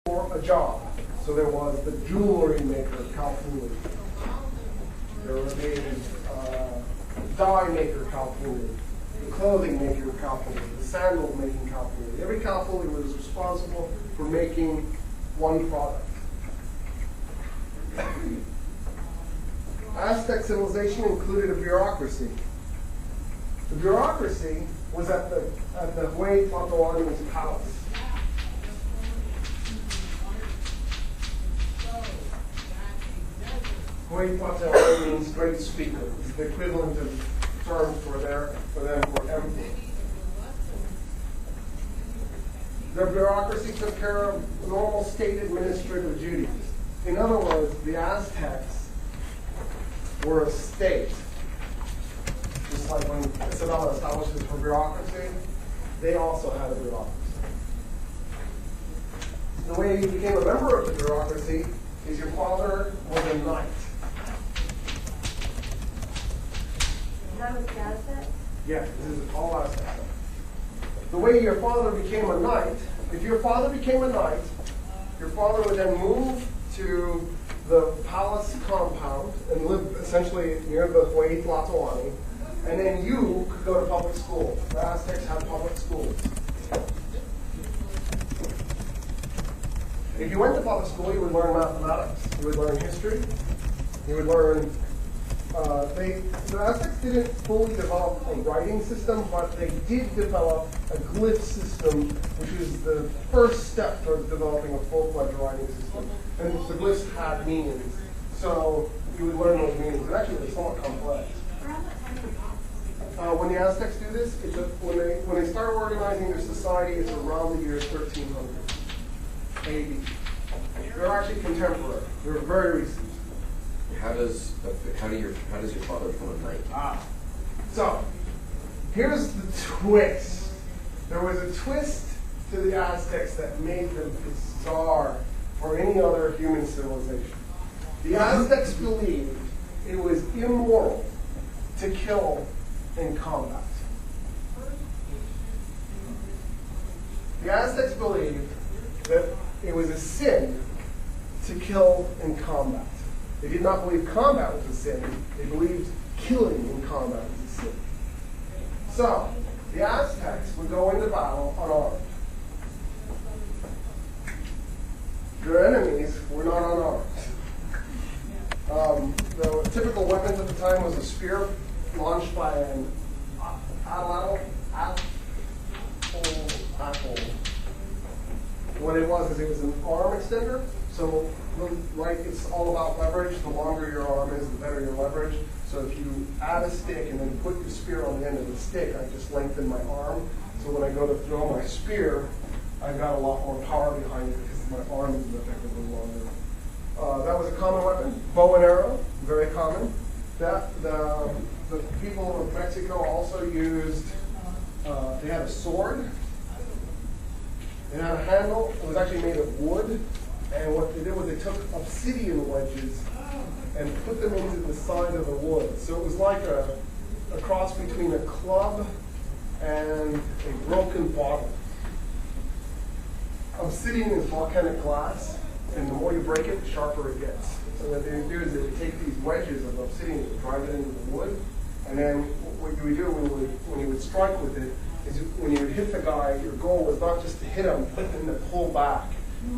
for a job. So there was the jewelry maker, Kalpuli. There was the dye maker, Kalpuli. The clothing maker, Kalpuli. The sandal making Kalpuli. Every Kalpuli was responsible for making one product. Aztec civilization included a bureaucracy. The bureaucracy was at the Huey Tlatoani's palace. Huey Tlatoani means great speaker. It's the equivalent of term for them for emperor. The bureaucracy took care of normal state administrative duties. In other words, the Aztecs were a state. Just like when Isabella establishes her bureaucracy, they also had a bureaucracy. The way you became a member of the bureaucracy is your father was a knight. That was the Aztecs? Yes, this is all Aztec. The way your father became a knight, if your father became a knight, your father would then move to the palace compound and live essentially near the Huey Tlatoani, and then you could go to public school. The Aztecs had public schools. If you went to public school, you would learn mathematics, you would learn history, you would learn the Aztecs didn't fully develop a writing system, but they did develop a glyph system, which is the first step towards developing a full-fledged writing system. And the glyphs had meanings, so you would learn those meanings. And actually, they're somewhat complex. When the Aztecs do this, when they start organizing their society, it's around the year 1300 AD. They're actually contemporary. They're very recent. How does your father become a knight? So, here's the twist. There was a twist to the Aztecs that made them bizarre for any other human civilization. The Aztecs believed it was immoral to kill in combat. The Aztecs believed that it was a sin to kill in combat. They did not believe combat was a sin. They believed killing in combat was a sin. So, the Aztecs would go into battle unarmed. Their enemies were not unarmed. The typical weapons at the time was a spear launched by an atlatl. What it was is it was an arm extender. So, right, it's all about leverage. The longer your arm is, the better your leverage. So if you add a stick and then put your spear on the end of the stick, I just lengthen my arm. So when I go to throw my spear, I've got a lot more power behind it because my arm is effectively longer. That was a common weapon. Bow and arrow, very common. The people of Mexico also used, they had a sword. It had a handle. It was actually made of wood. And what they did was they took obsidian wedges and put them into the side of the wood. So it was like a cross between a club and a broken bottle. Obsidian is volcanic glass, and the more you break it, the sharper it gets. So what they would do is they would take these wedges of obsidian and drive it into the wood, and then what you would do when you would strike with it is when you would hit the guy, your goal was not just to hit him, but then to pull back.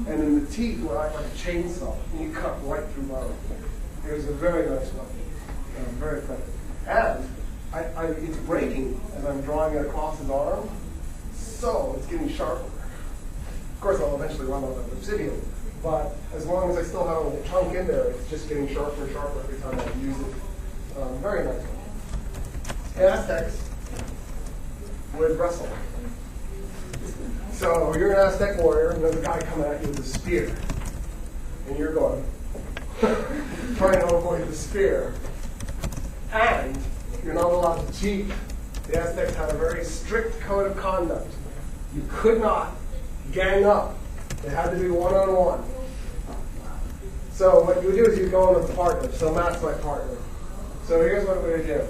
And then the teeth were like a chainsaw, and you cut right through bone. It was a very nice weapon, very effective. And it's breaking as I'm drawing it across his arm, so it's getting sharper. Of course, I'll eventually run out of obsidian, but as long as I still have a little chunk in there, it's just getting sharper and sharper every time I use it. Very nice one. Aztecs would wrestle. So you're an Aztec warrior, and there's a guy coming at you with a spear. And you're going, trying to avoid the spear. And you're not allowed to cheat. The Aztecs had a very strict code of conduct. You could not gang up. It had to be one-on-one. So what you would do is you'd go in with a partner. So Matt's my partner. So here's what we're going to do.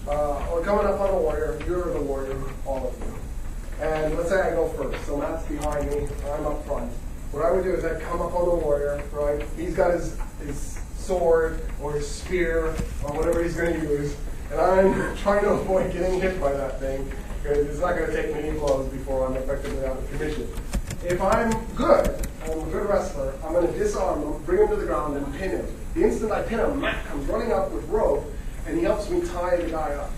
We're coming up on a warrior. You're the warrior, all of you. And let's say I go first. So Matt's behind me. I'm up front. what I would do is I'd come up on the warrior, right? He's got his sword or his spear or whatever he's going to use, and I'm trying to avoid getting hit by that thing, because it's not going to take many blows before I'm effectively out of commission. If I'm good, I'm a good wrestler, I'm going to disarm him, bring him to the ground, and pin him. The instant I pin him, Matt comes running up with rope, and he helps me tie the guy up.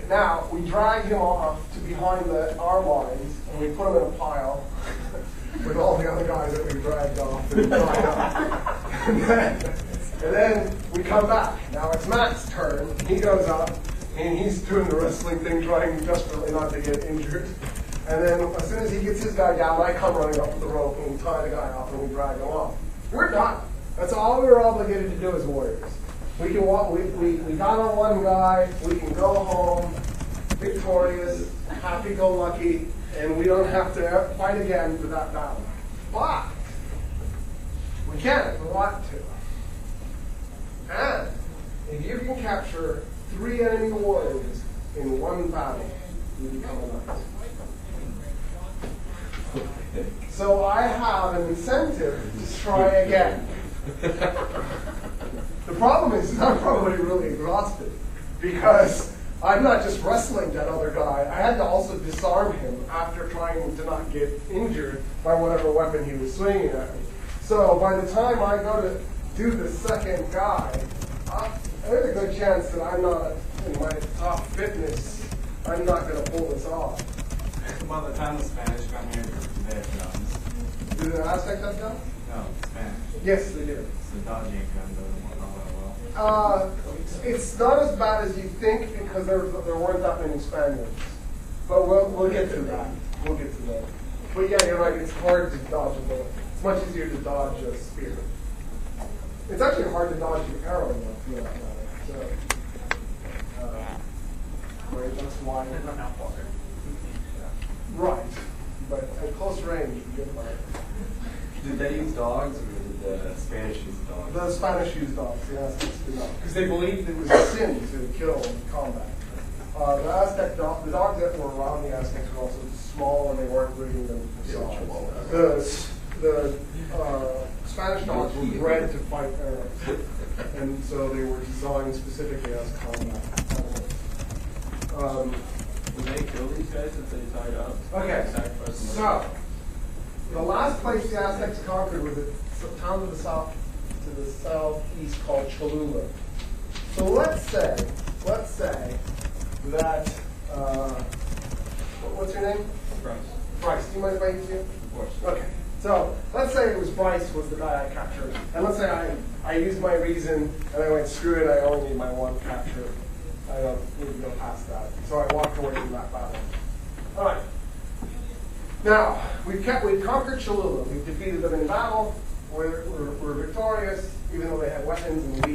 Now, we drag him off to behind our lines, and we put him in a pile with all the other guys that we dragged off and tied up. And then we come back. Now it's Matt's turn. He goes up, and he's doing the wrestling thing, trying desperately not to get injured. And then as soon as he gets his guy down, I come running up with the rope, and we tie the guy off, and we drag him off. We're done. That's all we were obligated to do as warriors. We can walk. We got on one guy. We can go home victorious, happy-go-lucky, and we don't have to fight again for that battle. But we can if we want to. And if you can capture 3 enemy warriors in one battle, you become a knight. So I have an incentive to try again. The problem is I'm probably really exhausted because I'm not just wrestling that other guy. I had to also disarm him after trying to not get injured by whatever weapon he was swinging at me. So by the time I go to do the second guy, there's a good chance that I'm not in my top fitness. I'm not going to pull this off. By the time the Spanish come here, they have guns. Do the Aztecs have guns? No, Spanish. Yes, they do. So dodging a gun doesn't work all that well. It's not as bad as you think because there weren't that many Spaniards. But we'll get to that. We'll get to that. But yeah, you're right. It's hard to dodge a bullet. It's much easier to dodge a spear. It's actually hard to dodge an arrow, though, for that matter. So, right, that's why. Right. But at close range, you get by. Did they use dogs, or did the Spanish use dogs? The Spanish used dogs, the Aztecs did not. Because they believed it was a sin to kill in combat. The Aztec the dogs that were around the Aztecs were also small and they weren't breeding them for size. The Spanish dogs were bred to fight arrows. And so they were designed specifically as combat animals. Would they kill these guys if they tied up? Okay, Sacrifice them? so the last place the Aztecs conquered was a town to the southeast called Cholula. So let's say that what's your name? Bryce. Bryce. Do you mind if I use you? Of course. Okay. So let's say it was Bryce was the guy I captured, and let's say I used my reason and I went screw it. I only need my one capture. I don't need to go past that. So I walked away from that battle. All right. Now, we've conquered Cholula. We've defeated them in battle. We're victorious, even though they had weapons and we